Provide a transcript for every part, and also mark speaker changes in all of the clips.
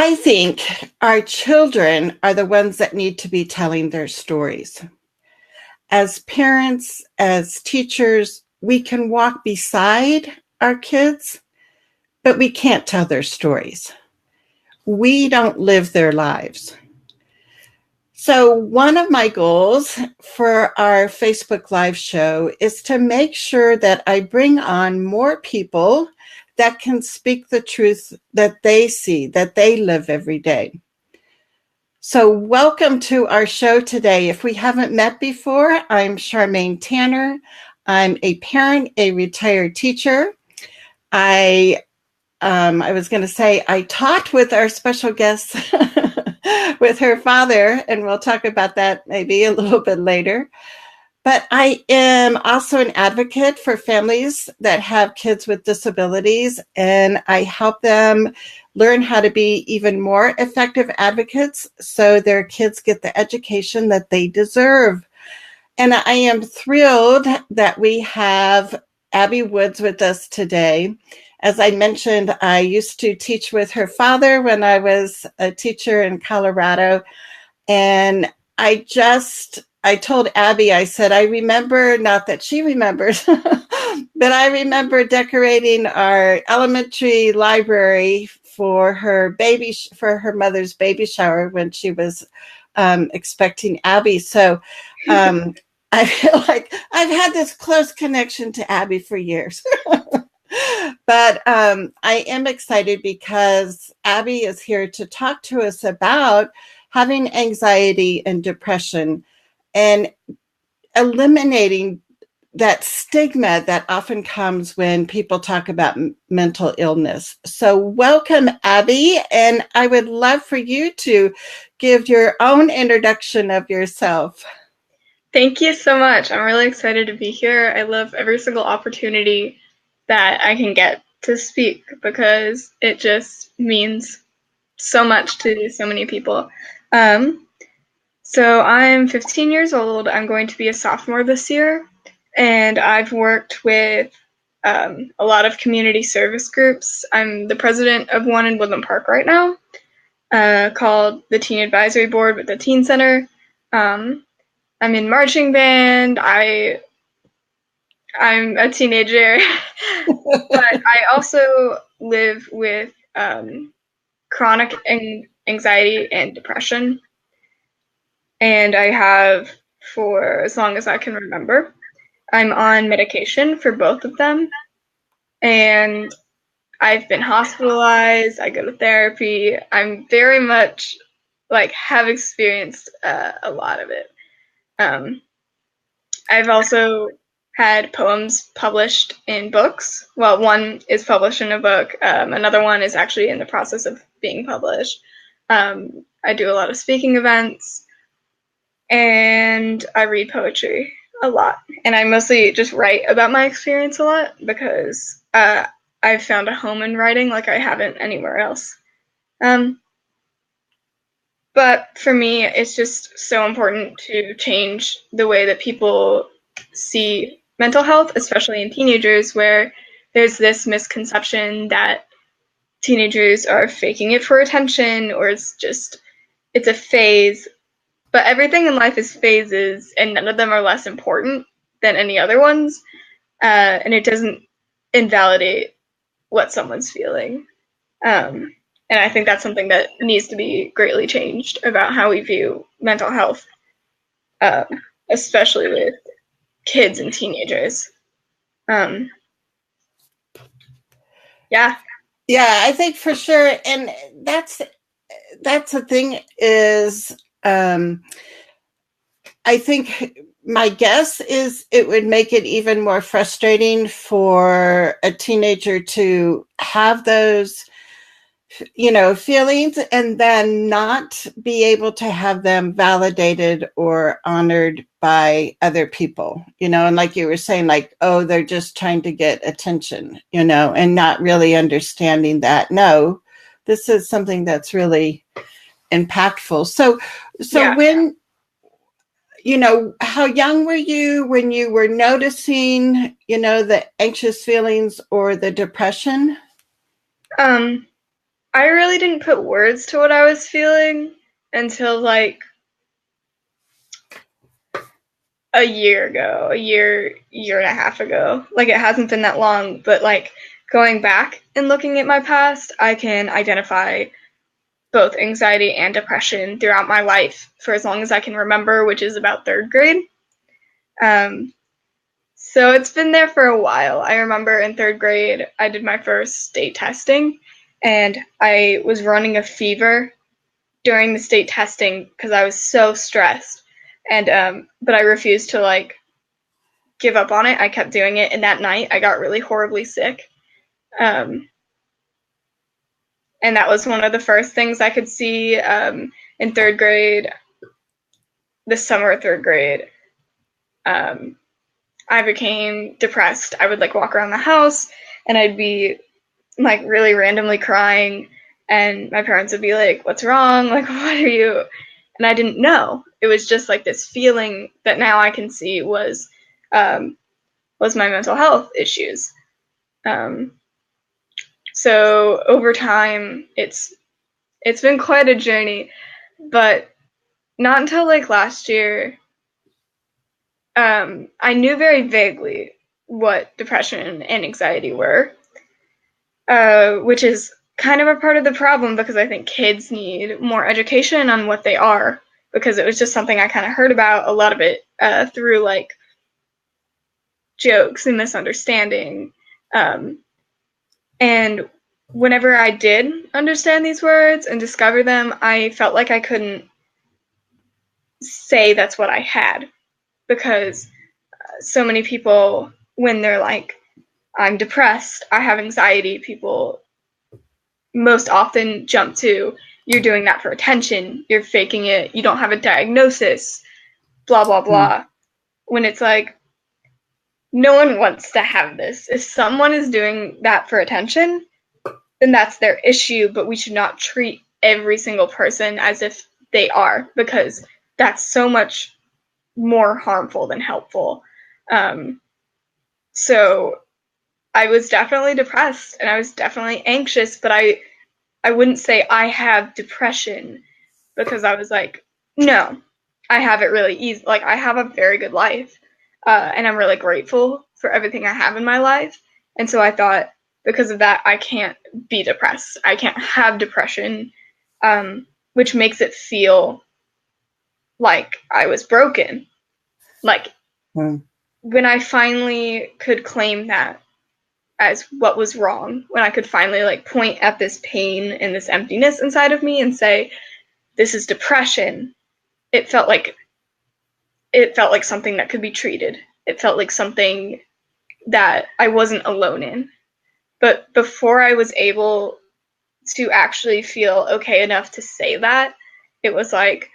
Speaker 1: I think our children are the ones that need to be telling their stories. As parents, as teachers, we can walk beside our kids, but we can't tell their stories. We don't live their lives. So, one of my goals for our Facebook Live show is to make sure that I bring on more people that can speak the truth that they see, that they live every day. So, welcome to our show today. If we haven't met before, I'm Charmaine Tanner. I'm a parent, a retired teacher. I was going to say I taught with our special guest, with her father, and we'll talk about that maybe a little bit later. But I am also an advocate for families that have kids with disabilities, and I help them learn how to be even more effective advocates so their kids get the education that they deserve. And I am thrilled that we have Abby Woods with us today. As I mentioned, I used to teach with her father when I was a teacher in Colorado. And I told Abby, I said, I remember, not that she remembers, but I remember decorating our elementary library for her mother's baby shower when she was expecting Abby. So I feel like I've had this close connection to Abby for years. But I am excited because Abby is here to talk to us about having anxiety and depression and eliminating that stigma that often comes when people talk about mental illness. So welcome, Abby. And I would love for you to give your own introduction of yourself.
Speaker 2: Thank you so much. I'm really excited to be here. I love every single opportunity that I can get to speak because it just means so much to so many people. So I'm 15 years old. I'm going to be a sophomore this year, and I've worked with a lot of community service groups. I'm the president of one in Woodland Park right now, called the Teen Advisory Board with the Teen Center. I'm in marching band. I'm a teenager, but I also live with chronic anxiety and depression, and I have for as long as I can remember. I'm on medication for both of them, and I've been hospitalized. I go to therapy. I'm very much have experienced a lot of it. I've also had poems published in books. Well, one is published in a book. Another one is actually in the process of being published. I do a lot of speaking events, and I read poetry a lot. And I mostly just write about my experience a lot because I've found a home in writing like I haven't anywhere else. But for me, it's just so important to change the way that people see mental health, especially in teenagers, where there's this misconception that teenagers are faking it for attention or it's a phase. But everything in life is phases, and none of them are less important than any other ones. And it doesn't invalidate what someone's feeling. And I think that's something that needs to be greatly changed about how we view mental health, especially with kids and teenagers. Yeah.
Speaker 1: Yeah, I think for sure. And that's the thing is, I think my guess is it would make it even more frustrating for a teenager to have those, feelings and then not be able to have them validated or honored by other people, and like you were saying, like, oh, they're just trying to get attention, and not really understanding that, no, this is something that's really impactful. So yeah. When, how young were you when you were noticing, the anxious feelings or the depression?
Speaker 2: I really didn't put words to what I was feeling until like a year ago, year and a half ago. Like it hasn't been that long, but like going back and looking at my past, I can identify both anxiety and depression throughout my life for as long as I can remember, which is about third grade. Um, so it's been there for a while. I remember in third grade, I did my first state testing, and I was running a fever during the state testing because I was so stressed. And but I refused to like give up on it. I kept doing it, and that night I got really horribly sick. Um, and that was one of the first things I could see in third grade, this summer of third grade. Um, I became depressed. I would like walk around the house and I'd be like really randomly crying, and my parents would be like, "What's wrong? Like, what are you?" And I didn't know. It was just like this feeling that now I can see um, was my mental health issues. Um, so over time, it's been quite a journey, but not until like last year, I knew very vaguely what depression and anxiety were, which is kind of a part of the problem because I think kids need more education on what they are, because it was just something I kind of heard about, a lot of it through like jokes and misunderstanding. Um, and whenever I did understand these words and discover them, I felt like I couldn't say that's what I had, because so many people, when they're like, I'm depressed, I have anxiety, people most often jump to, you're doing that for attention, you're faking it, you don't have a diagnosis, blah, blah, blah. When it's like, no one wants to have this. If someone is doing that for attention, then that's their issue, but we should not treat every single person as if they are, because that's so much more harmful than helpful. So I was definitely depressed and I was definitely anxious, but I wouldn't say I have depression, because I was like, no, I have it really easy. Like, I have a very good life, and I'm really grateful for everything I have in my life. And so I thought, because of that, I can't be depressed. I can't have depression, which makes it feel like I was broken. Like, when I finally could claim that as what was wrong, when I could finally like point at this pain and this emptiness inside of me and say, this is depression, it felt like something that could be treated. It felt like something that I wasn't alone in. But before I was able to actually feel okay enough to say that, it was like,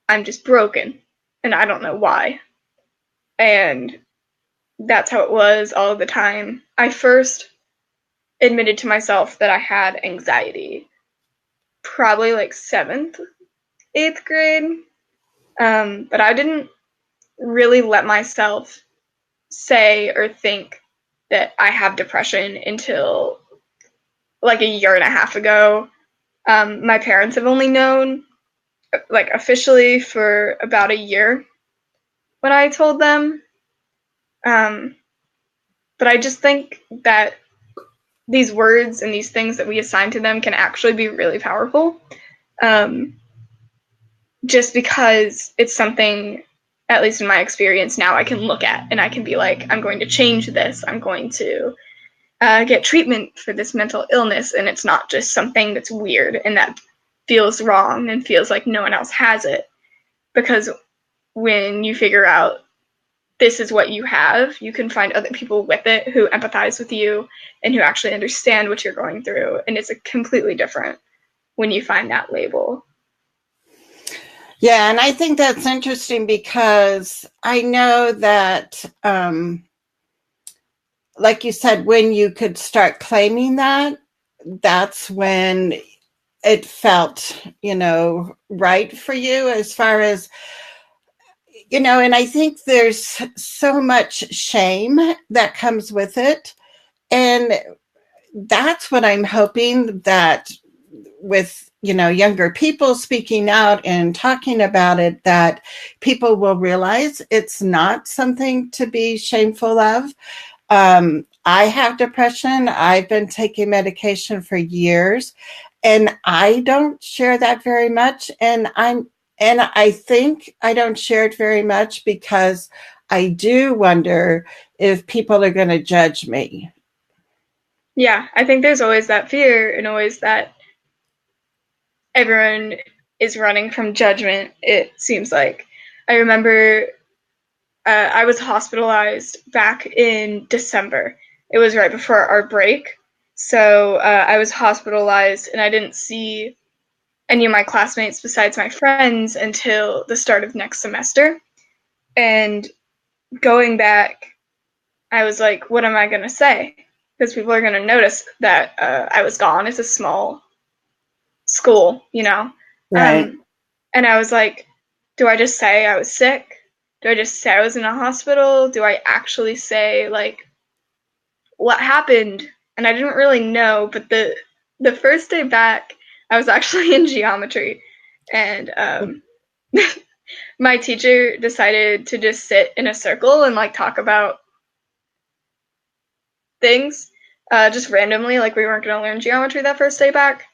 Speaker 2: I'm just broken and I don't know why. And that's how it was all of the time. I first admitted to myself that I had anxiety probably like 7th, 8th grade. But I didn't really let myself say or think that I have depression until like a year and a half ago. My parents have only known like officially for about a year when I told them. But I just think that these words and these things that we assign to them can actually be really powerful. Just because it's something, at least in my experience now, I can look at and I can be like, I'm going to change this. I'm going to get treatment for this mental illness, and it's not just something that's weird and that feels wrong and feels like no one else has it. Because when you figure out this is what you have, you can find other people with it who empathize with you and who actually understand what you're going through. And it's a completely different when you find that label.
Speaker 1: Yeah, and I think that's interesting because I know that, like you said, when you could start claiming that, that's when it felt, right for you as far as, and I think there's so much shame that comes with it. And that's what I'm hoping that with younger people speaking out and talking about it, that people will realize it's not something to be shameful of. I have depression. I've been taking medication for years, and I don't share that very much. And I think I don't share it very much because I do wonder if people are going to judge me.
Speaker 2: Yeah, I think there's always that fear and always that everyone is running from judgment, it seems like. I remember I was hospitalized back in December. It was right before our break. So I was hospitalized and I didn't see any of my classmates besides my friends until the start of next semester. And going back, I was like, what am I going to say? Because people are going to notice that I was gone. It's a small school, you know?
Speaker 1: Right.
Speaker 2: Um, and I was like, do I just say I was sick? Do I just say I was in a hospital? Do I actually say, like, what happened? And I didn't really know, but the first day back, I was actually in geometry. And my teacher decided to just sit in a circle and, like, talk about things just randomly. Like, we weren't going to learn geometry that first day back.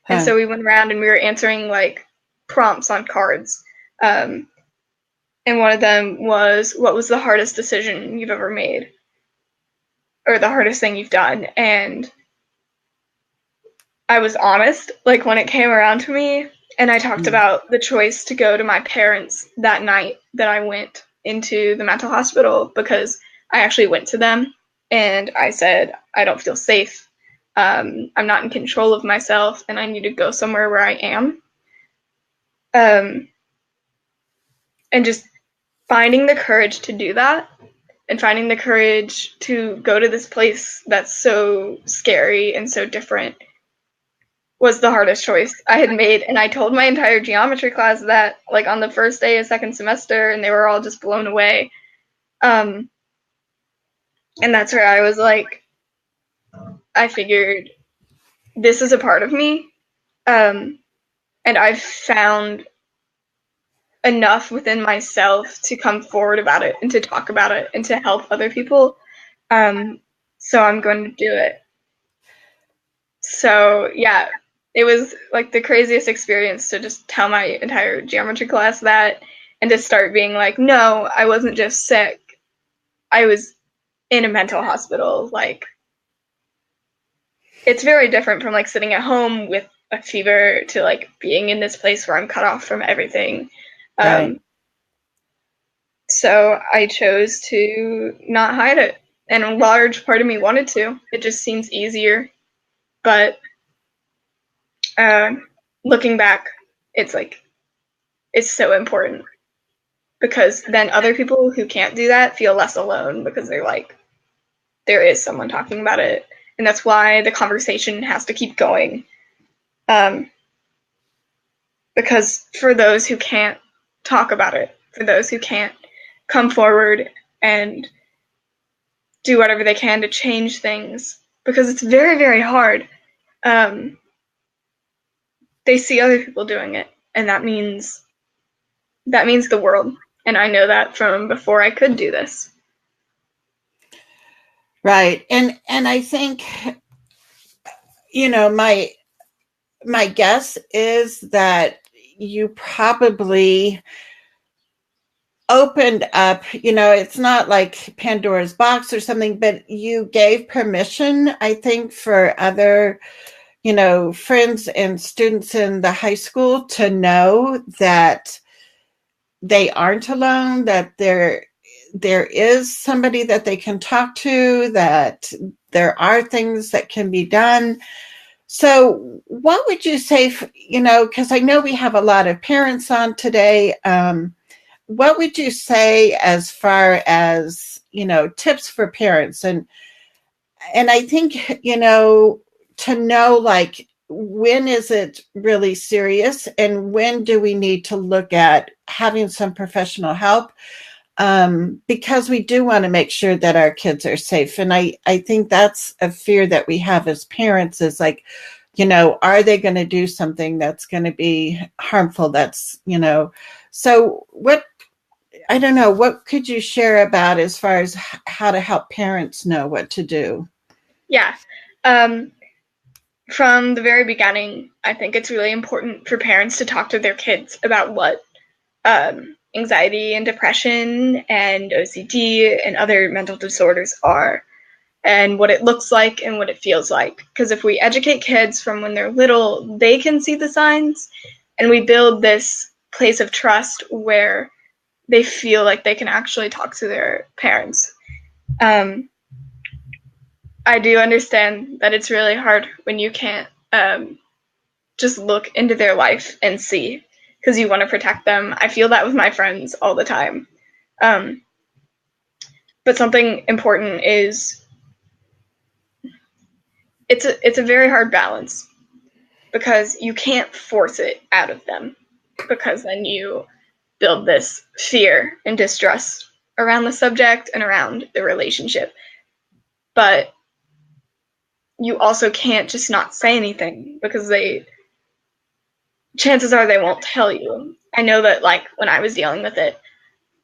Speaker 2: And
Speaker 1: Huh.
Speaker 2: so we went around and we were answering, like, prompts on cards. And one of them was, what was the hardest decision you've ever made? Or the hardest thing you've done? And I was honest, like, when it came around to me, and I talked
Speaker 1: Mm.
Speaker 2: about the choice to go to my parents that night that I went into the mental hospital, because I actually went to them and I said, I don't feel safe. I'm not in control of myself and I need to go somewhere where I am. Um, and just finding the courage to do that and finding the courage to go to this place that's so scary and so different was the hardest choice I had made. And I told my entire geometry class that, like, on the first day of second semester, and they were all just blown away. And that's where I was like, I figured this is a part of me. And I've found enough within myself to come forward about it and to talk about it and to help other people. So I'm going to do it. So yeah, it was like the craziest experience to just tell my entire geometry class that and to start being like, no, I wasn't just sick. I was in a mental hospital. Like, it's very different from like sitting at home with a fever to like being in this place where I'm cut off from everything.
Speaker 1: Right.
Speaker 2: Um, so I chose to not hide it. And a large part of me wanted to. It just seems easier. But uh, looking back, it's like, it's so important because then other people who can't do that feel less alone because they're like, there is someone talking about it. And that's why the conversation has to keep going. Um, because for those who can't talk about it, for those who can't come forward and do whatever they can to change things, because it's very, very hard. Um, they see other people doing it, and that means the world. And I know that from before I could do this.
Speaker 1: Right. And I think my guess is that you probably opened up, it's not like Pandora's box or something, but you gave permission, I think, for other, friends and students in the high school to know that they aren't alone, that there is somebody that they can talk to, that there are things that can be done. So what would you say, because I know we have a lot of parents on today. What would you say as far as, tips for parents? And I think, to know, like, when is it really serious and when do we need to look at having some professional help? Because we do want to make sure that our kids are safe. And I think that's a fear that we have as parents, is like, are they going to do something that's going to be harmful? So I don't know, what could you share about as far as how to help parents know what to do?
Speaker 2: Yeah. Um, from the very beginning, I think it's really important for parents to talk to their kids about what anxiety and depression and OCD and other mental disorders are, and what it looks like and what it feels like. Because if we educate kids from when they're little, they can see the signs, and we build this place of trust where they feel like they can actually talk to their parents. I do understand that it's really hard when you can't just look into their life and see, because you want to protect them. I feel that with my friends all the time. Um, but something important is it's a very hard balance, because you can't force it out of them, because then you build this fear and distrust around the subject and around the relationship. But you also can't just not say anything, because chances are they won't tell you. I know that, like, when I was dealing with it,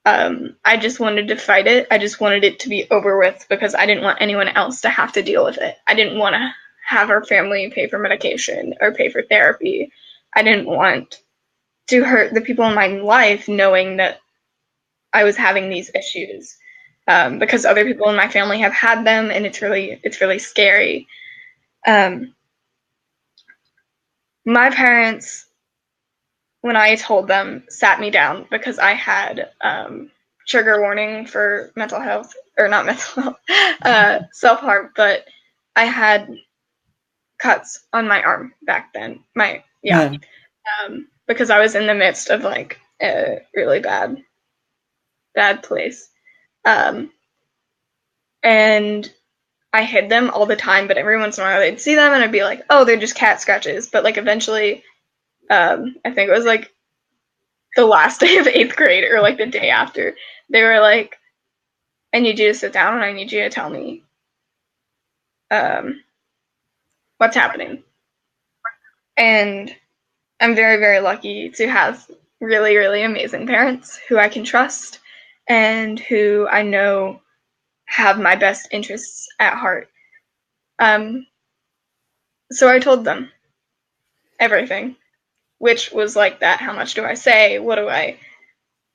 Speaker 2: I just wanted to fight it. I just wanted it to be over with, because I didn't want anyone else to have to deal with it. I didn't want to have our family pay for medication or pay for therapy. I didn't want to hurt the people in my life knowing that I was having these issues, because other people in my family have had them, and it's really scary. Um, my parents, when I told them, sat me down, because I had trigger warning for mental health, or not mental health, self-harm, but I had cuts on my arm back then. Because I was in the midst of like a really bad place. Um, and I hid them all the time, but every once in a while they'd see them and I'd be like, oh, they're just cat scratches. But like eventually, I think it was like the last day of 8th grade, or like the day after, they were like, I need you to sit down and I need you to tell me um, what's happening. And I'm very, very lucky to have really, really amazing parents who I can trust and who I know have my best interests at heart. So I told them everything, which was like that. How much do I say? What do I,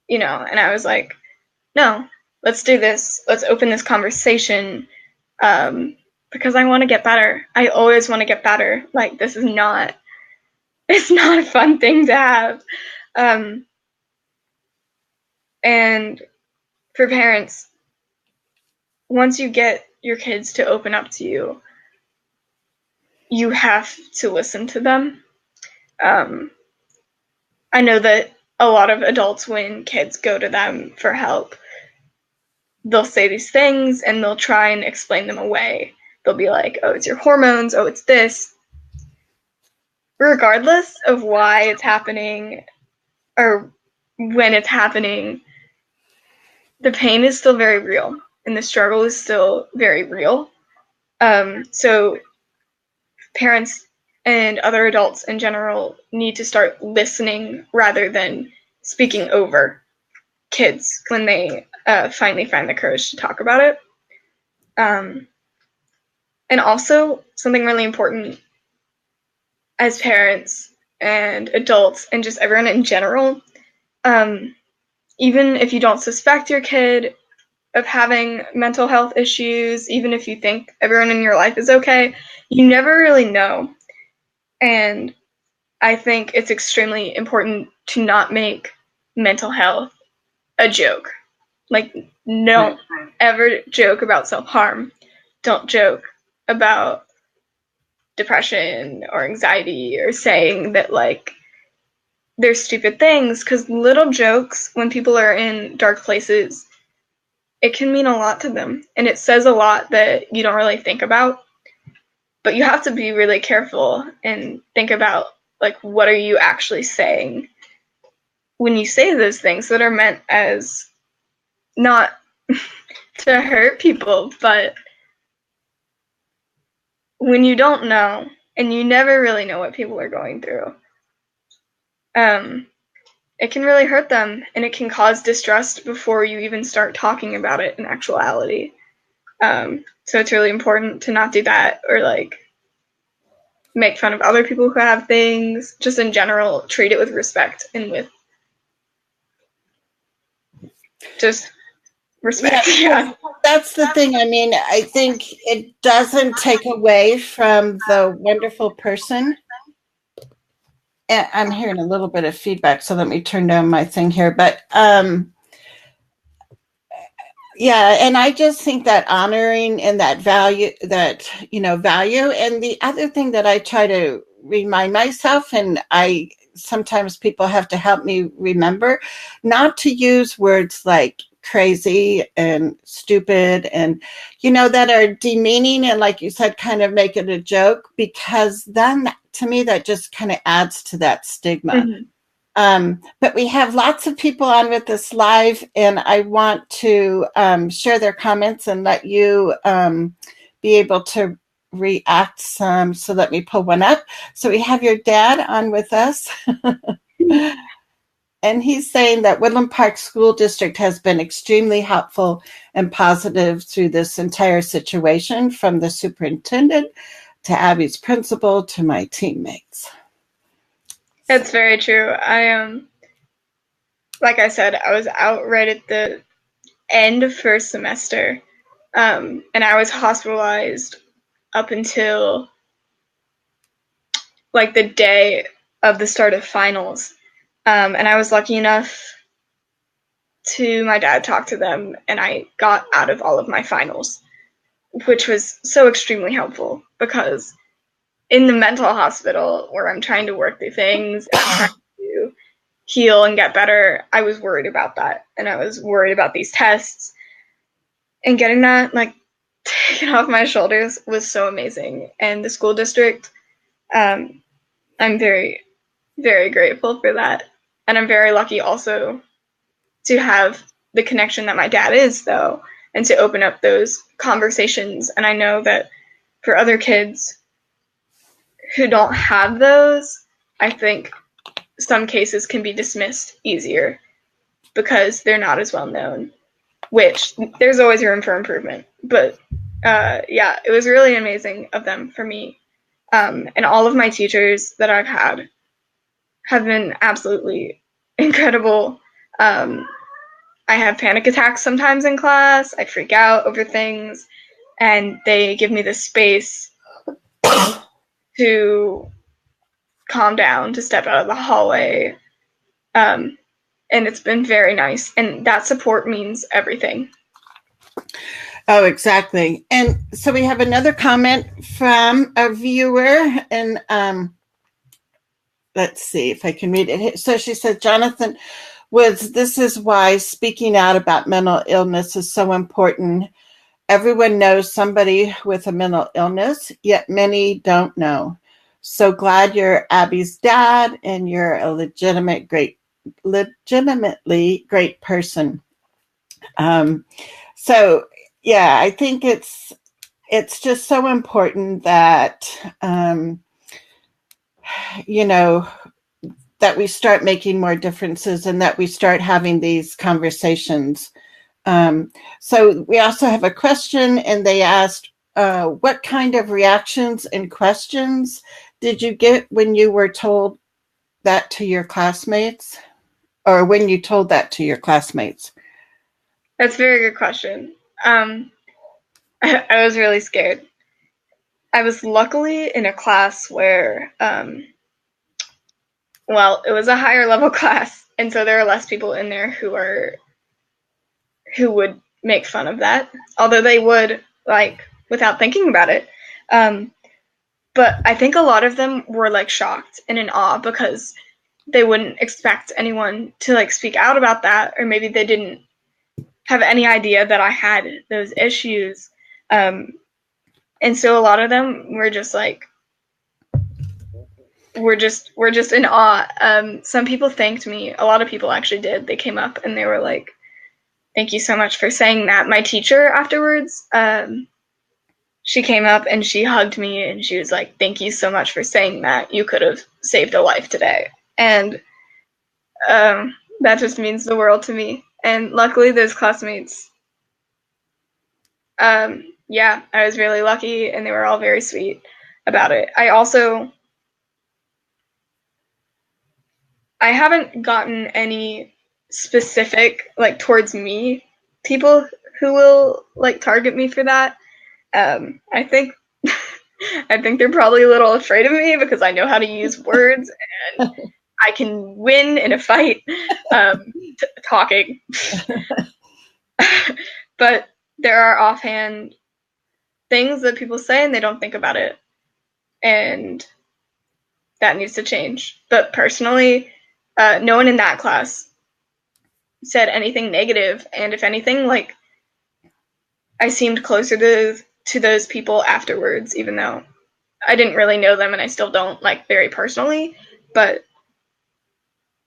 Speaker 2: and I was like, no, let's do this. Let's open this conversation, because I want to get better. I always want to get better. Like, this is not, it's not a fun thing to have. And for parents, once you get your kids to open up to you, you have to listen to them. I know that a lot of adults, when kids go to them for help, they'll say these things and they'll try and explain them away. They'll be like, oh, it's your hormones, oh, it's this. Regardless of why it's happening or when it's happening, the pain is still very real and the struggle is still very real. So parents and other adults in general need to start listening rather than speaking over kids when they finally find the courage to talk about it. And also, something really important as parents and adults and just everyone in general, even if you don't suspect your kid of having mental health issues, even if you think everyone in your life is okay, you never really know. And I think it's extremely important to not make mental health a joke. Like, don't ever joke about self-harm. Don't joke about depression or anxiety or saying that, like, they're stupid things, because little jokes, when people are in dark places, it can mean a lot to them. And it says a lot that you don't really think about. But you have to be really careful and think about, like, what are you actually saying when you say those things that are meant as not to hurt people, but when you don't know, and you never really know what people are going through. It can really hurt them, and it can cause distrust before you even start talking about it in actuality. So it's really important to not do that, or like make fun of other people who have things. Just in general, treat it with respect and with just respect. Yeah.
Speaker 1: That's the thing. I mean, I think it doesn't take away from the wonderful person. And I'm hearing a little bit of feedback, so let me turn down my thing here. But yeah, and I just think that honoring and that value, value. And the other thing that I try to remind myself, and I sometimes people have to help me remember, not to use words like crazy and stupid and that are demeaning, and like you said, kind of make it a joke, because then to me that just kind of adds to that stigma. But we have lots of people on with us live, and I want to share their comments and let you be able to react some. So let me pull one up. So we have your dad on with us. And he's saying that Woodland Park School District has been extremely helpful and positive through this entire situation, from the superintendent to Abby's principal to my teammates.
Speaker 2: That's very true. Like I said, I was out right at the end of first semester, and I was hospitalized up until like the day of the start of finals. And I was lucky enough to my dad talk to them, and I got out of all of my finals, which was so extremely helpful, because in the mental hospital where I'm trying to work through things and I'm trying to heal and get better, I was worried about that, and I was worried about these tests, and getting that like taken off my shoulders was so amazing. And the school district, I'm very, very grateful for that, and I'm very lucky also to have the connection that my dad is, though, and to open up those conversations. And I know that for other kids who don't have those, I think some cases can be dismissed easier because they're not as well known, which there's always room for improvement. But yeah, it was really amazing of them for me. And all of my teachers that I've had have been absolutely incredible. I have panic attacks sometimes in class. I freak out over things, and they give me the space to calm down, to step out of the hallway. And it's been very nice. And that support means everything.
Speaker 1: Oh, exactly. And so we have another comment from a viewer, and let's see if I can read it. So she said, Jonathan Woods, this is why speaking out about mental illness is so important. Everyone knows somebody with a mental illness, yet many don't know. So glad you're Abby's dad, and you're a legitimately great person. So yeah, I think it's just so important that that we start making more differences, and that we start having these conversations. So we also have a question, and they asked, what kind of reactions and questions did you get when you were told that to your classmates, or when you told that to your classmates?
Speaker 2: That's a very good question. I was really scared. I was luckily in a class where, well, it was a higher level class, and so there are less people in there who would make fun of that, although they would, like, without thinking about it. But I think a lot of them were like shocked and in awe, because they wouldn't expect anyone to like speak out about that, or maybe they didn't have any idea that I had those issues. And so a lot of them were just like, we're just in awe. Some people thanked me. A lot of people actually did. They came up and they were like, thank you so much for saying that. My teacher afterwards, she came up and she hugged me and she was like, "Thank you so much for saying that. You could have saved a life today." And that just means the world to me. And luckily, those classmates, yeah, I was really lucky, and they were all very sweet about it. I haven't gotten any specific, like, towards me, people who will, like, target me for that. I think I think they're probably a little afraid of me because I know how to use words and I can win in a fight talking. But there are offhand things that people say and they don't think about it. And that needs to change. But personally, no one in that class said anything negative. And if anything, like, I seemed closer to those people afterwards, even though I didn't really know them and I still don't, like, very personally. But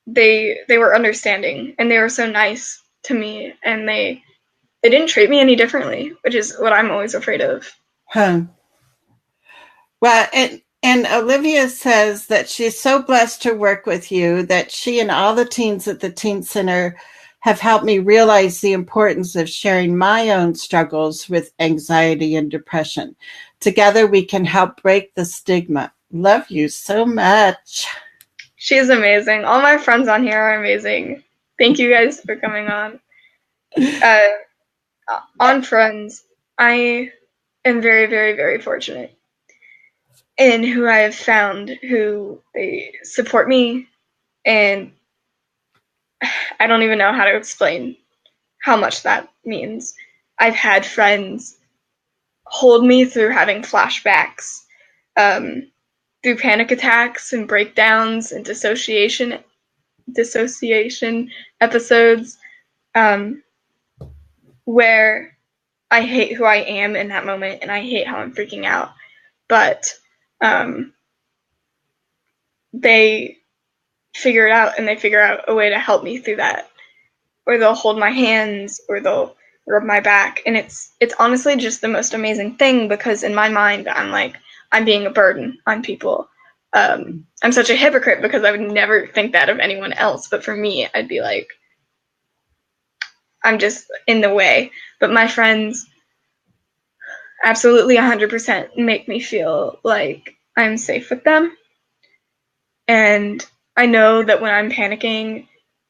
Speaker 2: they were understanding and they were so nice to me, and they didn't treat me any differently, which is what I'm always afraid of.
Speaker 1: Huh. Well, and Olivia says that she's so blessed to work with you, that she and all the teens at the Teen Center have helped me realize the importance of sharing my own struggles with anxiety and depression. Together, we can help break the stigma. Love you so much.
Speaker 2: She's amazing. All my friends on here are amazing. Thank you guys for coming on. On Friends, I am very, very, very fortunate in who I have found, who they support me, and I don't even know how to explain how much that means. I've had friends hold me through having flashbacks, through panic attacks and breakdowns and dissociation episodes, where I hate who I am in that moment and I hate how I'm freaking out. But they figure it out, and they figure out a way to help me through that. Or they'll hold my hands, or they'll rub my back. And it's honestly just the most amazing thing, because in my mind, I'm like, I'm being a burden on people. I'm such a hypocrite because I would never think that of anyone else. But for me, I'd be like, I'm just in the way. But my friends absolutely 100% make me feel like I'm safe with them. And I know that when I'm panicking,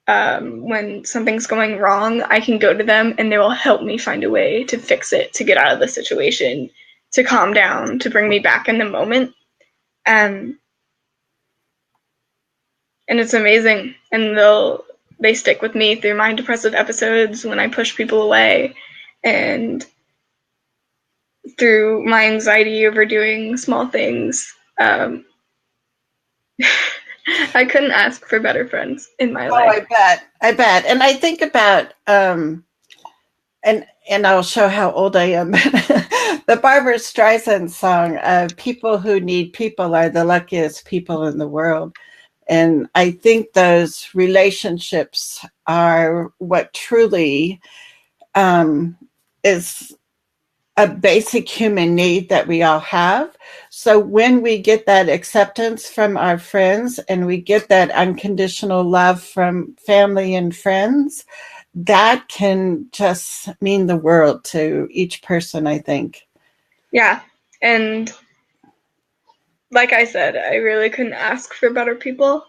Speaker 2: when something's going wrong, I can go to them and they will help me find a way to fix it, to get out of the situation, to calm down, to bring me back in the moment. And it's amazing. And they stick with me through my depressive episodes when I push people away, and through my anxiety over doing small things. I couldn't ask for better friends in my life.
Speaker 1: I bet. And I think about, and I'll show how old I am. The Barbara Streisand song, "People who need people are the luckiest people in the world." And I think those relationships are what truly is a basic human need that we all have. So when we get that acceptance from our friends and we get that unconditional love from family and friends, that can just mean the world to each person, I think.
Speaker 2: Yeah. And like I said, I really couldn't ask for better people.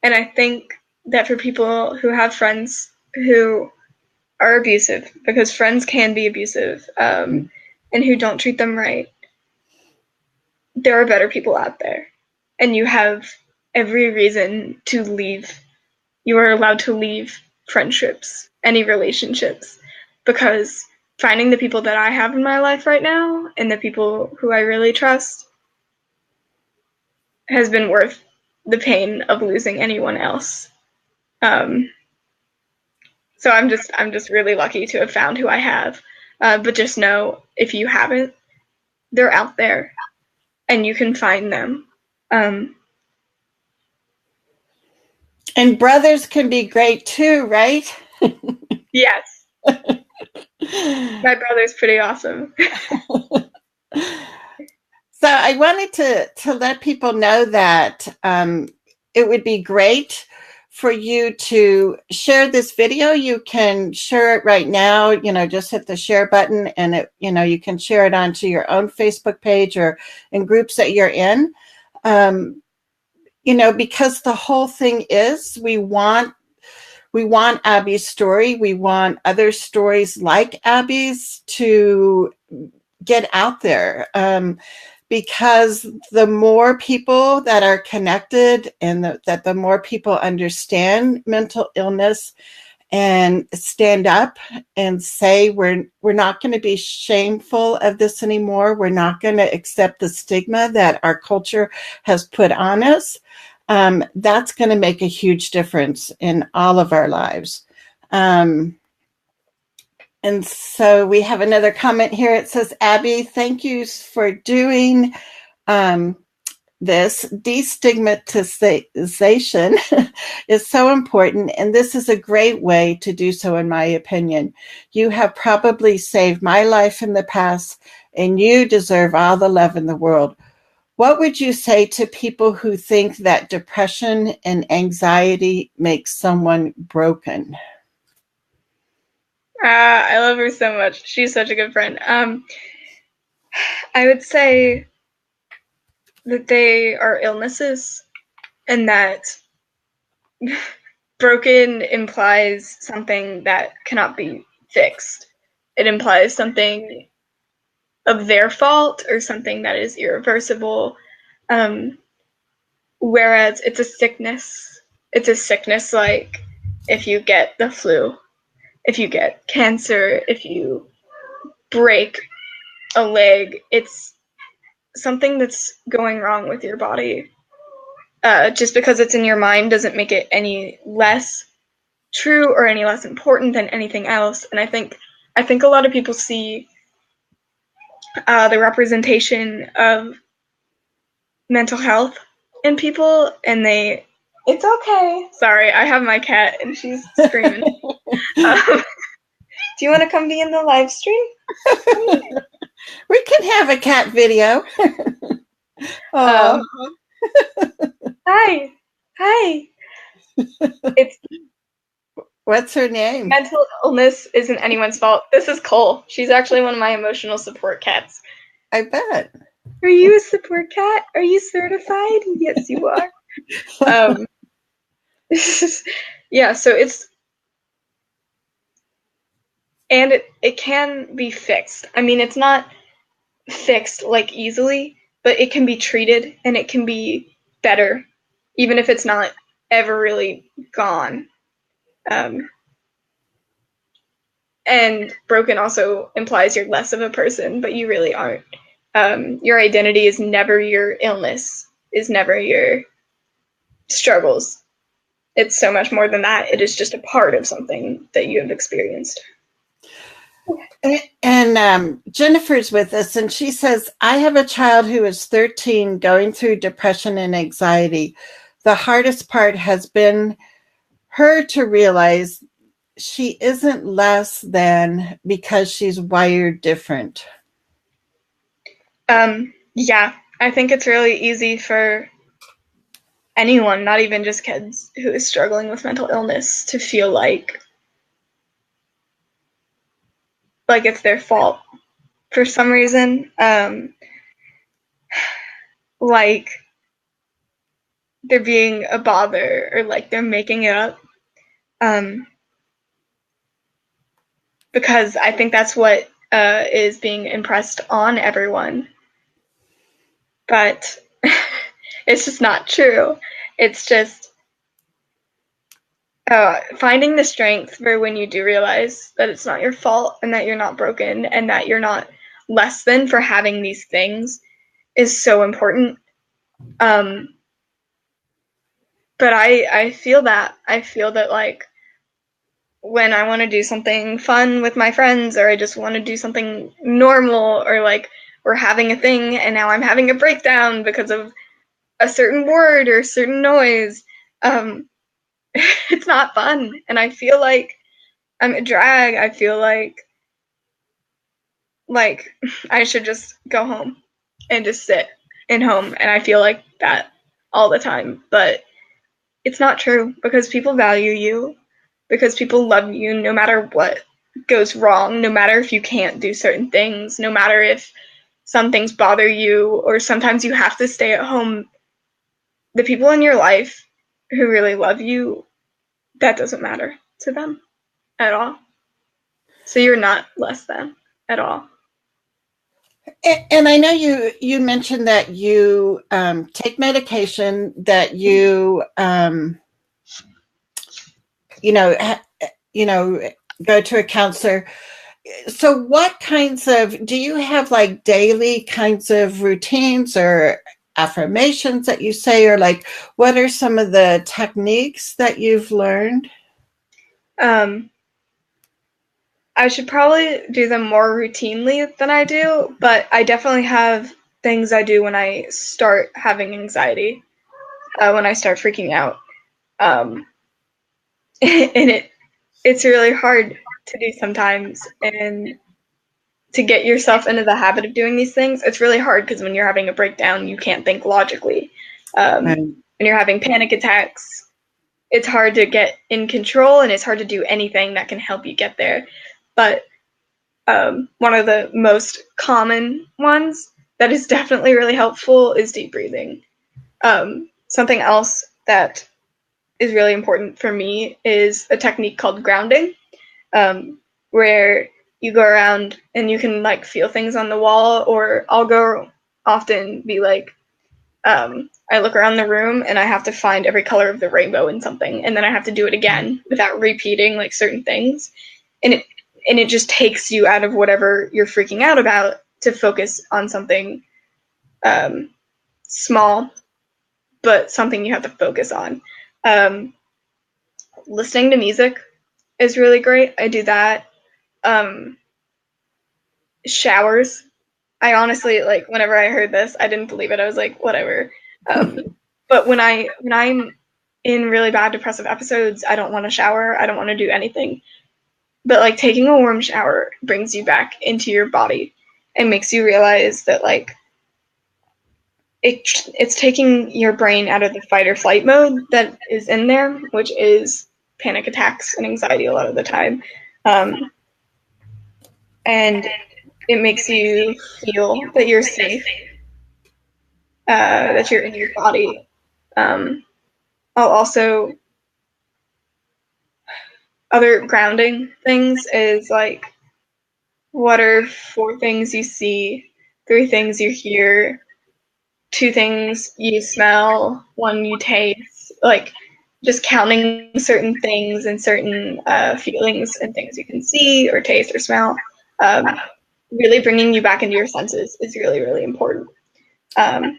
Speaker 2: And I think that for people who have friends who are abusive, because friends can be abusive, and who don't treat them right, there are better people out there. And you have every reason to leave. You are allowed to leave friendships, any relationships, because finding the people that I have in my life right now and the people who I really trust has been worth the pain of losing anyone else. So I'm just really lucky to have found who I have. But just know, if you haven't, they're out there, and you can find them.
Speaker 1: And brothers can be great too, right?
Speaker 2: Yes, my brother's pretty awesome.
Speaker 1: So I wanted to let people know that it would be great for you to share this video. You can share it right now. Just hit the share button, and you can share it onto your own Facebook page or in groups that you're in. Because the whole thing is we want Abby's story. We want other stories like Abby's to get out there. Because the more people that are connected and that the more people understand mental illness and stand up and say we're not going to be shameful of this anymore. We're not going to accept the stigma that our culture has put on us. That's going to make a huge difference in all of our lives. And so we have another comment here. It says, Abby, thank you for doing this. Destigmatization is so important, and this is a great way to do so, in my opinion. You have probably saved my life in the past, and you deserve all the love in the world. What would you say to people who think that depression and anxiety makes someone broken?
Speaker 2: I love her so much. She's such a good friend. I would say that they are illnesses, and that broken implies something that cannot be fixed. It implies something of their fault or something that is irreversible. Whereas it's a sickness. It's a sickness like if you get the flu, if you get cancer, if you break a leg, it's something that's going wrong with your body. Just because it's in your mind doesn't make it any less true or any less important than anything else. And I think a lot of people see the representation of mental health in people, and it's okay. Sorry, I have my cat and she's screaming. Do you want to come be in the live stream?
Speaker 1: We can have a cat video.
Speaker 2: Hi. It's
Speaker 1: What's her name?
Speaker 2: mental illness isn't anyone's fault. This is Cole. She's actually one of my emotional support cats.
Speaker 1: I bet.
Speaker 2: Are you a support cat? Are you certified? Yes, you are. Yeah, so it can be fixed. I mean, it's not fixed like easily, but it can be treated and it can be better, even if it's not ever really gone. And broken also implies you're less of a person, but you really aren't. Your identity is never your illness, is never your struggles. It's so much more than that. It is just a part of something that you have experienced.
Speaker 1: And Jennifer's with us, and she says, I have a child who is 13 going through depression and anxiety. The hardest part has been her to realize she isn't less than because she's wired different.
Speaker 2: Yeah, I think it's really easy for anyone, not even just kids, who is struggling with mental illness to feel like it's their fault for some reason. Like they're being a bother or like they're making it up. Because I think that's what is being impressed on everyone. But it's just not true. It's just finding the strength for when you do realize that it's not your fault and that you're not broken and that you're not less than for having these things is so important. But I feel that. I feel that, like, when I want to do something fun with my friends, or I just want to do something normal, or like we're having a thing and now I'm having a breakdown because of a certain word or a certain noise, it's not fun. And I feel like I'm a drag. I feel like like I should just go home and just sit in home, and I feel like that all the time. But it's not true, because people value you, because people love you no matter what goes wrong, no matter if you can't do certain things, no matter if some things bother you, or sometimes you have to stay at home. The people in your life who really love you, that doesn't matter to them at all. So you're not less than at all.
Speaker 1: And I know you mentioned that you take medication, that you know ha, you know go to a counselor. So what kinds of, do you have like daily kinds of routines or affirmations that you say, or like what are some of the techniques that you've learned?
Speaker 2: Um, I should probably do them more routinely than I do, but I definitely have things I do when I start having anxiety, when I start freaking out. Um, and it's really hard to do sometimes, and to get yourself into the habit of doing these things, it's really hard, because when you're having a breakdown, you can't think logically.
Speaker 1: Right.
Speaker 2: When you're having panic attacks, it's hard to get in control, and it's hard to do anything that can help you get there. But one of the most common ones that is definitely really helpful is deep breathing. Something else that is really important for me is a technique called grounding, where you go around and you can like feel things on the wall, or I'll go often be like, I look around the room and I have to find every color of the rainbow in something, and then I have to do it again without repeating like certain things, and it just takes you out of whatever you're freaking out about to focus on something small, but something you have to focus on. Um, Listening to music is really great. I do that. Um, Showers. I honestly, like, whenever I heard this, I didn't believe it. I was like, whatever. But when I'm in really bad depressive episodes, I don't want to shower. I don't want to do anything. But like taking a warm shower brings you back into your body and makes you realize that like it's taking your brain out of the fight or flight mode that is in there, which is panic attacks and anxiety a lot of the time. Um, and it makes you feel that you're safe, that you're in your body. I'll also, other grounding things is like, what are 4 things you see, 3 things you hear, 2 things you smell, 1 you taste, like just counting certain things and certain feelings and things you can see or taste or smell. Um, Really bringing you back into your senses is really, really important. Um,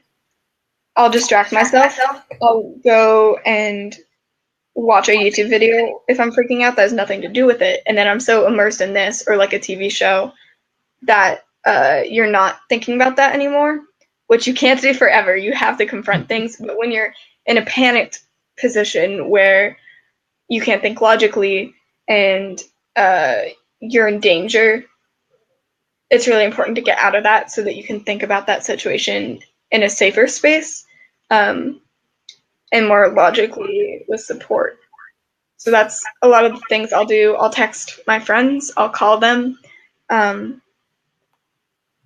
Speaker 2: I'll distract myself. I'll go and watch a YouTube video if I'm freaking out that has nothing to do with it, and then I'm so immersed in this or like a TV show that you're not thinking about that anymore, which you can't do forever. You have to confront things, but when you're in a panicked position where you can't think logically and you're in danger, it's really important to get out of that so that you can think about that situation in a safer space, um, and more logically with support. So that's a lot of the things I'll do. I'll text my friends, I'll call them. Um,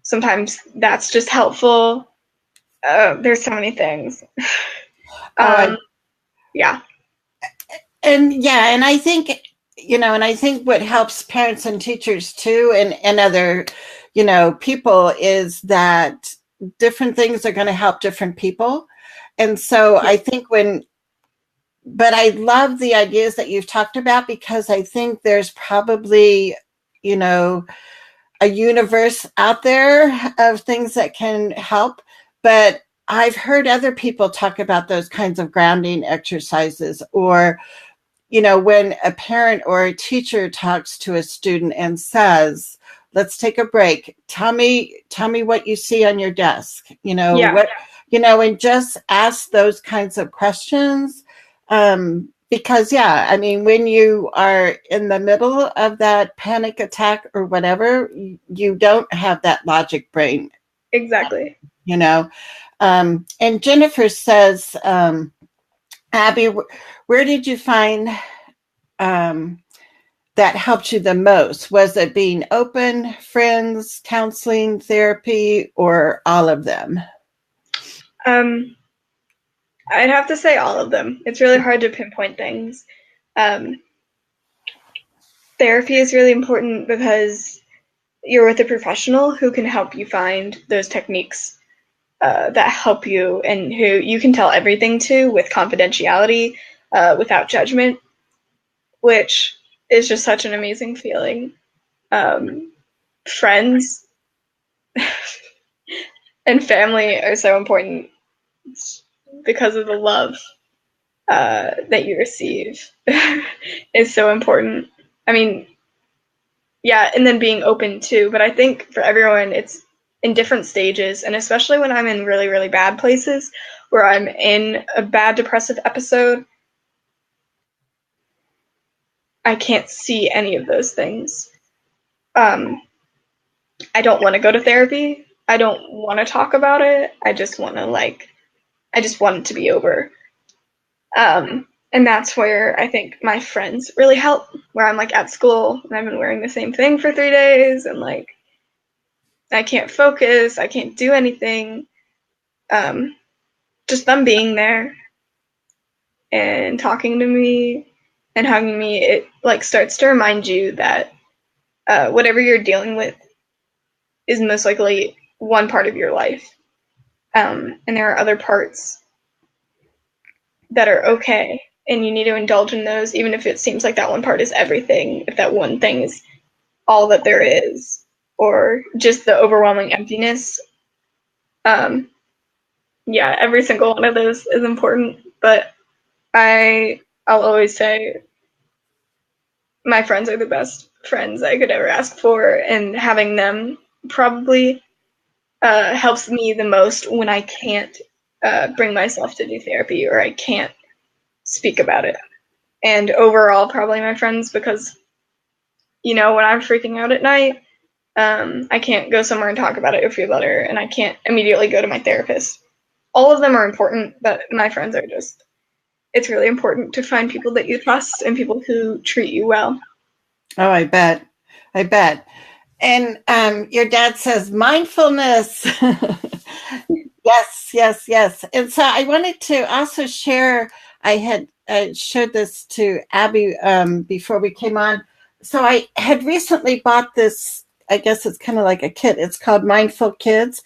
Speaker 2: Sometimes that's just helpful. There's so many things.
Speaker 1: Oh,
Speaker 2: Yeah.
Speaker 1: and yeah, and I think, and I think what helps parents and teachers too, and other, people, is that different things are going to help different people. And so I think but I love the ideas that you've talked about, because I think there's probably, you know, a universe out there of things that can help. But I've heard other people talk about those kinds of grounding exercises, or when a parent or a teacher talks to a student and says, let's take a break, tell me what you see on your desk,
Speaker 2: Yeah.
Speaker 1: and just ask those kinds of questions. because yeah, I mean, when you are in the middle of that panic attack or whatever, you don't have that logic brain,
Speaker 2: Exactly.
Speaker 1: you know. And Jennifer says, Abby, where did you find um, that helped you the most? Was it being open, friends, counseling, therapy, or all of them?
Speaker 2: Um, I'd have to say all of them. It's really hard to pinpoint things. Um, Therapy is really important because you're with a professional who can help you find those techniques that help you and who you can tell everything to with confidentiality, without judgment, which is just such an amazing feeling. Friends and family are so important because of the love that you receive is so important. I mean, yeah, and then being open too. But I think for everyone, it's in different stages, and especially when I'm in really, really bad places where I'm in a bad depressive episode, I can't see any of those things. Um, I don't want to go to therapy. I don't want to talk about it. I just want to I just want it to be over. And that's where I think my friends really help. Where I'm like at school and I've been wearing the same thing for 3 days, and like I can't focus, I can't do anything. Um, just them being there and talking to me and hugging me, it like starts to remind you that whatever you're dealing with is most likely one part of your life, and there are other parts that are okay, and you need to indulge in those, even if it seems like that one part is everything. If that one thing is all that there is, or just the overwhelming emptiness. Um, yeah, every single one of those is important, but I'll always say my friends are the best friends I could ever ask for, and having them probably helps me the most when I can't bring myself to do therapy or I can't speak about it. And overall, probably my friends, because when I'm freaking out at night, I can't go somewhere and talk about it or feel better, and I can't immediately go to my therapist. All of them are important, but my friends are just, it's really important to find people that you trust and people who treat you well.
Speaker 1: Oh, I bet. I bet. And your dad says mindfulness. Yes, yes, yes. And so I wanted to also share, I had showed this to Abby before we came on. So I had recently bought this, I guess it's kind of like a kit. It's called Mindful Kids.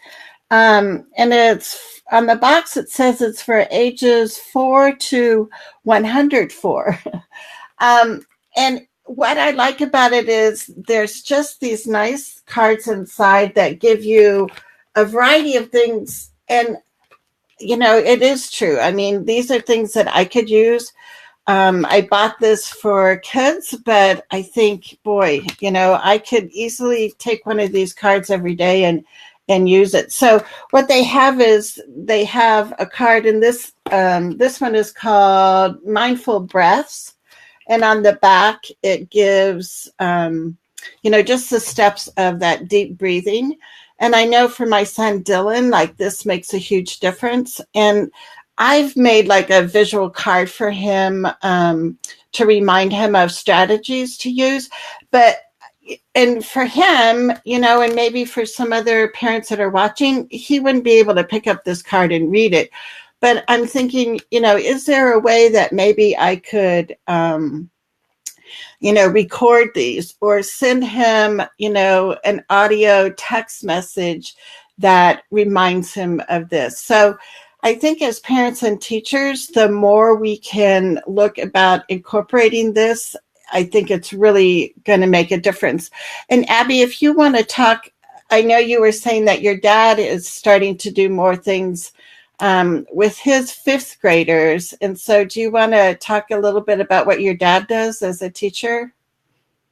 Speaker 1: And it's on the box, it says it's for ages 4 to 104. Um, and what I like about it is there's just these nice cards inside that give you a variety of things. And, it is true. I mean, these are things that I could use. I bought this for kids, but I think, boy, I could easily take one of these cards every day and use it. So what they have is they have a card, and this one is called Mindful Breaths. And on the back, it gives, just the steps of that deep breathing. And I know for my son Dylan, like this makes a huge difference. And I've made like a visual card for him to remind him of strategies to use. And for him, and maybe for some other parents that are watching, he wouldn't be able to pick up this card and read it. But I'm thinking, is there a way that maybe I could, record these or send him, an audio text message that reminds him of this? So I think as parents and teachers, the more we can look about incorporating this, I think it's really going to make a difference. And Abby, if you want to talk, I know you were saying that your dad is starting to do more things with his fifth graders. And so do you want to talk a little bit about what your dad does as a teacher?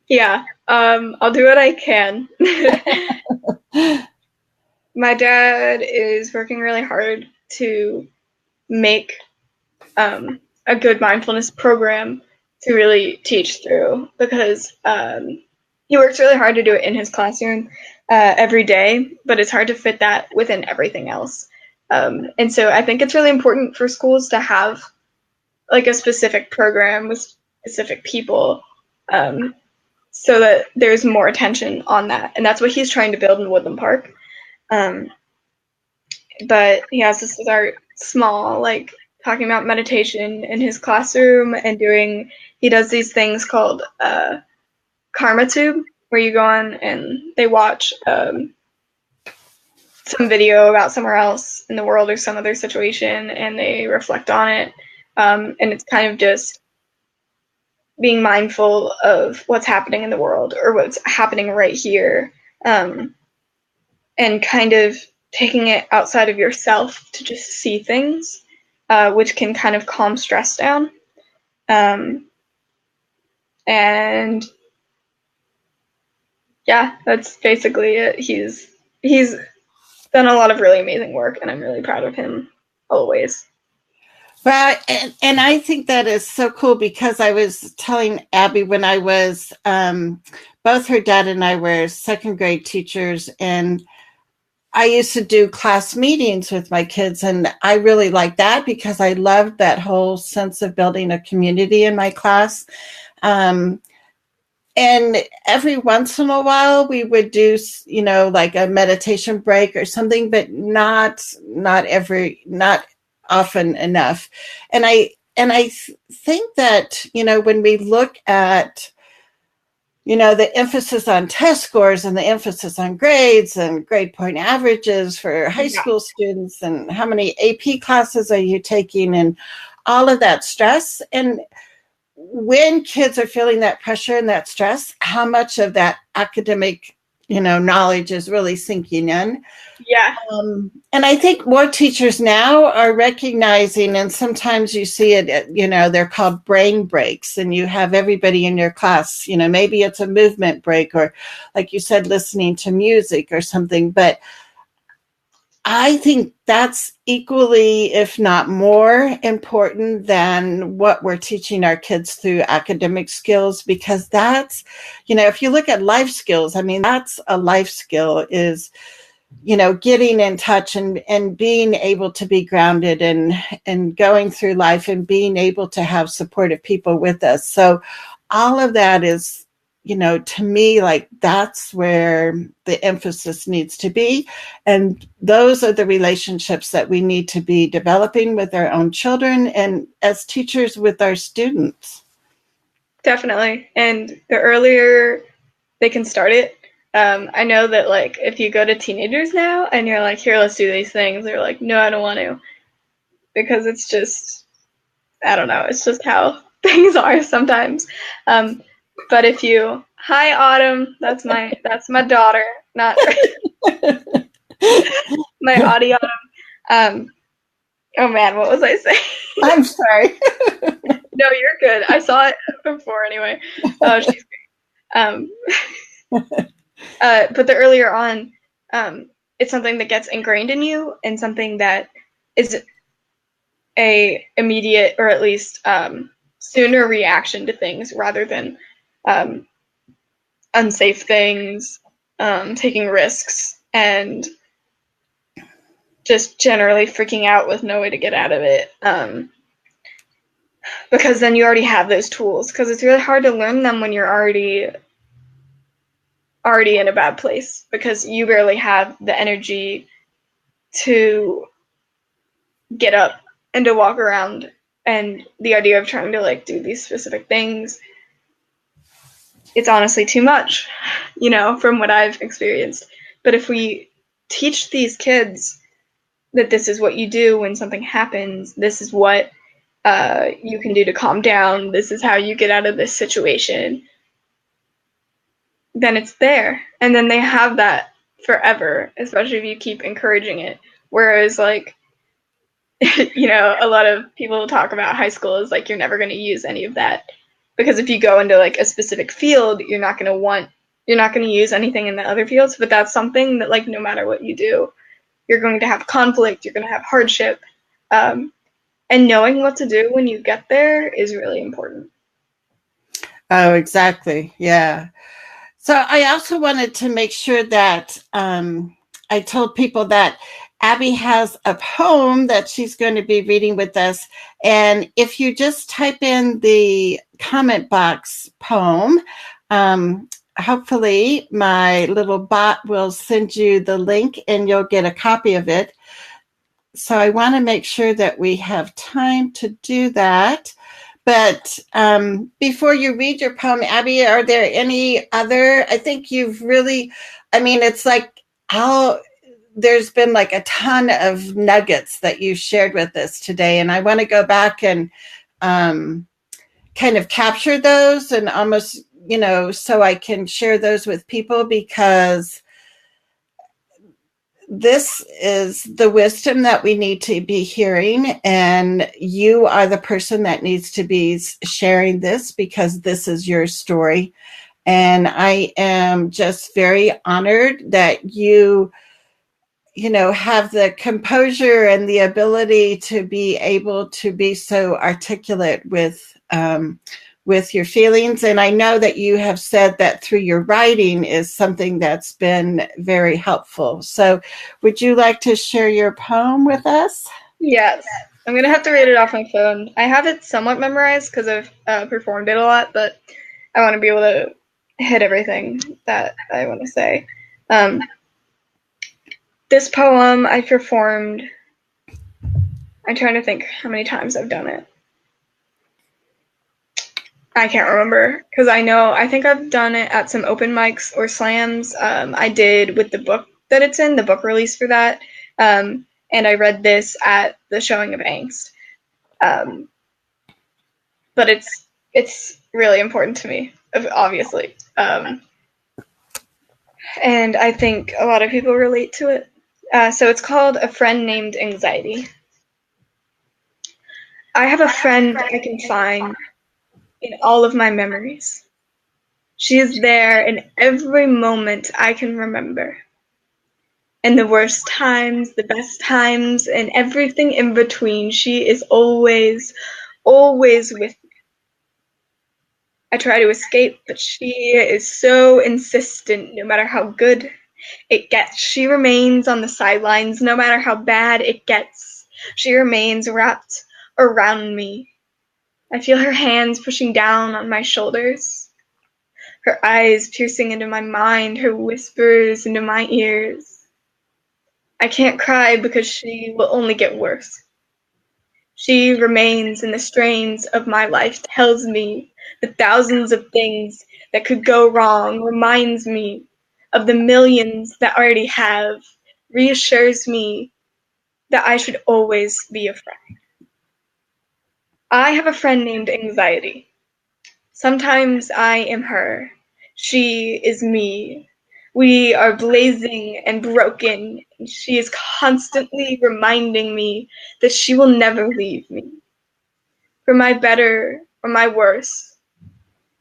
Speaker 2: Yeah, I'll do what I can. My dad is working really hard to make a good mindfulness program to really teach through, because he works really hard to do it in his classroom every day, but it's hard to fit that within everything else. And so I think it's really important for schools to have like a specific program with specific people, so that there's more attention on that. And that's what he's trying to build in Woodland Park. Um, but he has to start small, like talking about meditation in his classroom and he does these things called Karma Tube, where you go on and they watch some video about somewhere else in the world or some other situation, and they reflect on it. And it's kind of just being mindful of what's happening in the world or what's happening right here, and kind of taking it outside of yourself to just see things, which can kind of calm stress down. And yeah, that's basically it. He's done a lot of really amazing work, and I'm really proud of him always.
Speaker 1: Well, and I think that is so cool, because I was telling Abby when I was, both her dad and I were second grade teachers, and I used to do class meetings with my kids, and I really liked that because I loved that whole sense of building a community in my class. Um, and every once in a while we would do, like a meditation break or something, but not often enough. And I think that, when we look at, the emphasis on test scores and the emphasis on grades and grade point averages for high
Speaker 2: Yeah.
Speaker 1: school students, and how many AP classes are you taking, and all of that stress. And when kids are feeling that pressure and that stress, how much of that academic, knowledge is really sinking in.
Speaker 2: Yeah.
Speaker 1: And I think more teachers now are recognizing, and sometimes you see it, they're called brain breaks, and you have everybody in your class, maybe it's a movement break, or like you said, listening to music or something. But I think that's equally, if not more important than what we're teaching our kids through academic skills, because that's, if you look at life skills, I mean, that's a life skill, is, getting in touch and being able to be grounded and going through life and being able to have supportive people with us. So all of that is, to me, like, that's where the emphasis needs to be. And those are the relationships that we need to be developing with our own children and as teachers with our students.
Speaker 2: Definitely. And the earlier they can start it, I know that, like, if you go to teenagers now and you're like, here, let's do these things, they're like, no, I don't want to. Because it's just, I don't know, it's just how things are sometimes. But if you, hi, Autumn, that's my daughter, not my Audie Autumn. Oh man, what was I saying?
Speaker 1: I'm sorry.
Speaker 2: No, you're good. I saw it before anyway. Oh, she's great. But the earlier on, it's something that gets ingrained in you, and something that is a immediate, or at least sooner reaction to things, rather than unsafe things, taking risks, and just generally freaking out with no way to get out of it. Because then you already have those tools, because it's really hard to learn them when you're already in a bad place, because you barely have the energy to get up and to walk around. And the idea of trying to, like, do these specific things, it's honestly too much, from what I've experienced. But if we teach these kids that this is what you do when something happens, this is what you can do to calm down, this is how you get out of this situation, then it's there. And then they have that forever, especially if you keep encouraging it. Whereas, like, a lot of people talk about high school as like, you're never going to use any of that, because if you go into like a specific field, you're not going to use anything in the other fields. But that's something that, like, no matter what you do, you're going to have conflict, you're going to have hardship, And knowing what to do when you get there is really important.
Speaker 1: Oh, exactly. Yeah. So I also wanted to make sure that I told people that Abby has a poem that she's going to be reading with us. And if you just type in the comment box poem, um, hopefully my little bot will send you the link and you'll get a copy of it. So I want to make sure that we have time to do that. But before you read your poem, Abby, are there any other? I think you've really, I mean, it's like how there's been like a ton of nuggets that you shared with us today. And I want to go back and um, kind of capture those and almost, so I can share those with people because this is the wisdom that we need to be hearing, and you are the person that needs to be sharing this because this is your story. And I am just very honored that you have the composure and the ability to be able to be so articulate with your feelings. And I know that you have said that through your writing is something that's been very helpful. So would you like to share your poem with us?
Speaker 2: Yes. I'm going to have to read it off my phone. I have it somewhat memorized because I've performed it a lot, but I want to be able to hit everything that I want to say. Um, this poem I performed, I'm trying to think how many times I've done it. I can't remember because I think I've done it at some open mics or slams. I did with the book that it's in, the book release for that. And I read this at the showing of Angst. Um, but it's really important to me, obviously. And I think a lot of people relate to it. So it's called A Friend Named Anxiety. I have a friend I can find in all of my memories. She is there in every moment I can remember. In the worst times, the best times, and everything in between, she is always, always with me. I try to escape, but she is so insistent no matter how good it gets. She remains on the sidelines no matter how bad it gets. She remains wrapped around me. I feel her hands pushing down on my shoulders, her eyes piercing into my mind, her whispers into my ears. I can't cry because she will only get worse. She remains in the strains of my life, tells me the thousands of things that could go wrong, reminds me of the millions that already have, reassures me that I should always be a friend. I have a friend named Anxiety. Sometimes I am her. She is me. We are blazing and broken, and she is constantly reminding me that she will never leave me. For my better or my worse,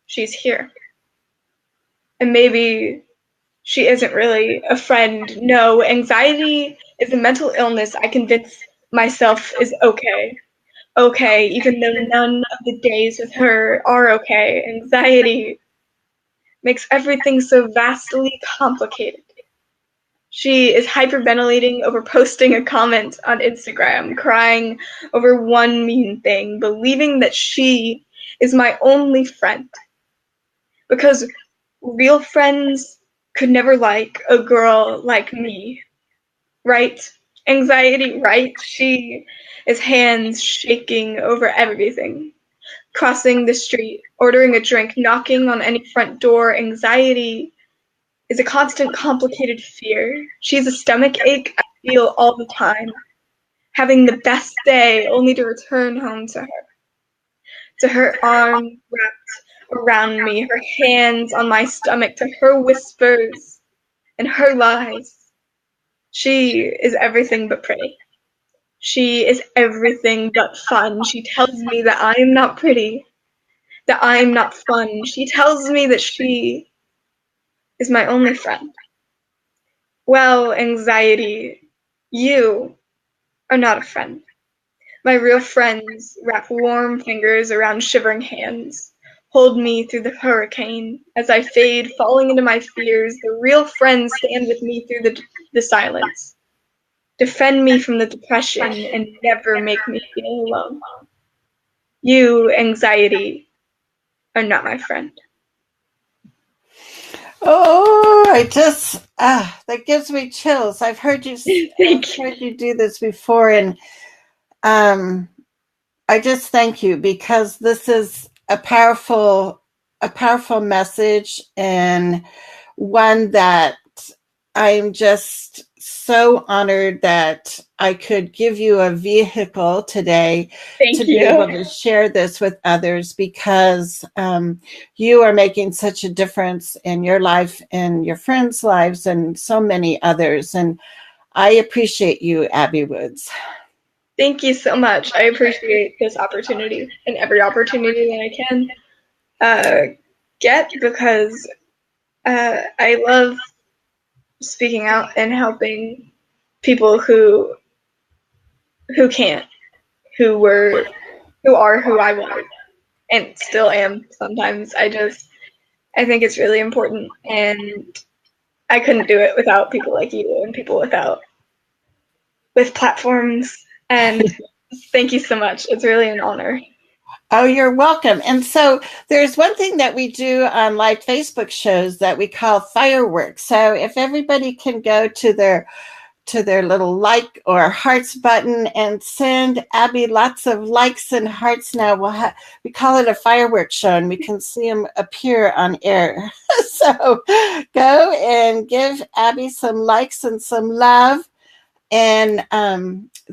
Speaker 2: she's here. And maybe she isn't really a friend. No, anxiety is a mental illness I convince myself is okay. Okay, even though none of the days with her are okay. Anxiety makes everything so vastly complicated. She is hyperventilating over posting a comment on Instagram, crying over one mean thing, believing that she is my only friend. Because real friends could never like a girl like me, right? Anxiety, right? She is hands shaking over everything. Crossing the street, ordering a drink, knocking on any front door. Anxiety is a constant complicated fear. She's a stomach ache I feel all the time, having the best day only to return home to her arms wrapped around me, her hands on my stomach, to her whispers and her lies. She is everything but pretty. She is everything but fun. She tells me that I am not pretty, that I am not fun. She tells me that she is my only friend. Well, anxiety, you are not a friend. My real friends wrap warm fingers around shivering hands, hold me through the hurricane. As I fade, falling into my fears, the real friends stand with me through the silence, defend me from the depression, and never make me feel alone. You, anxiety, are not my friend.
Speaker 1: Oh, that gives me chills. I've heard you
Speaker 2: Thank you.
Speaker 1: do this before, and um, I just thank you because this is a powerful message, and one that I'm just so honored that I could give you a vehicle today to
Speaker 2: Thank
Speaker 1: be able
Speaker 2: you.
Speaker 1: to share this with others, because you are making such a difference in your life and your friends' lives and so many others. And I appreciate you, Abby Woods.
Speaker 2: Thank you so much. I appreciate this opportunity and every opportunity that I can get, because I love speaking out and helping people who can't, who are who I was and still am sometimes. I think it's really important, and I couldn't do it without people like you and people with platforms. And thank you so much. It's really an honor.
Speaker 1: Oh, you're welcome. And so there's one thing that we do on live Facebook shows that we call fireworks. So if everybody can go to their little like or hearts button and send Abby lots of likes and hearts, now we call it a fireworks show, and we can see them appear on air. So go and give Abby some likes and some love. And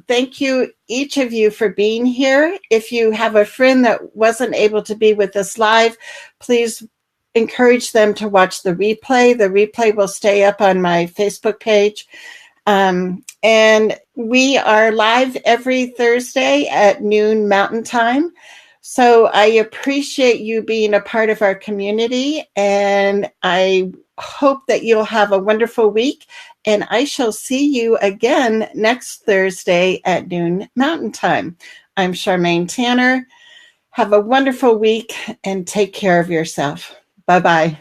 Speaker 1: thank you, each of you, for being here. If you have a friend that wasn't able to be with us live, please encourage them to watch the replay. The replay will stay up on my Facebook page. And we are live every Thursday at noon Mountain Time. So I appreciate you being a part of our community, and I hope that you'll have a wonderful week. And I shall see you again next Thursday at noon Mountain Time. I'm Charmaine Tanner. Have a wonderful week and take care of yourself. Bye-bye.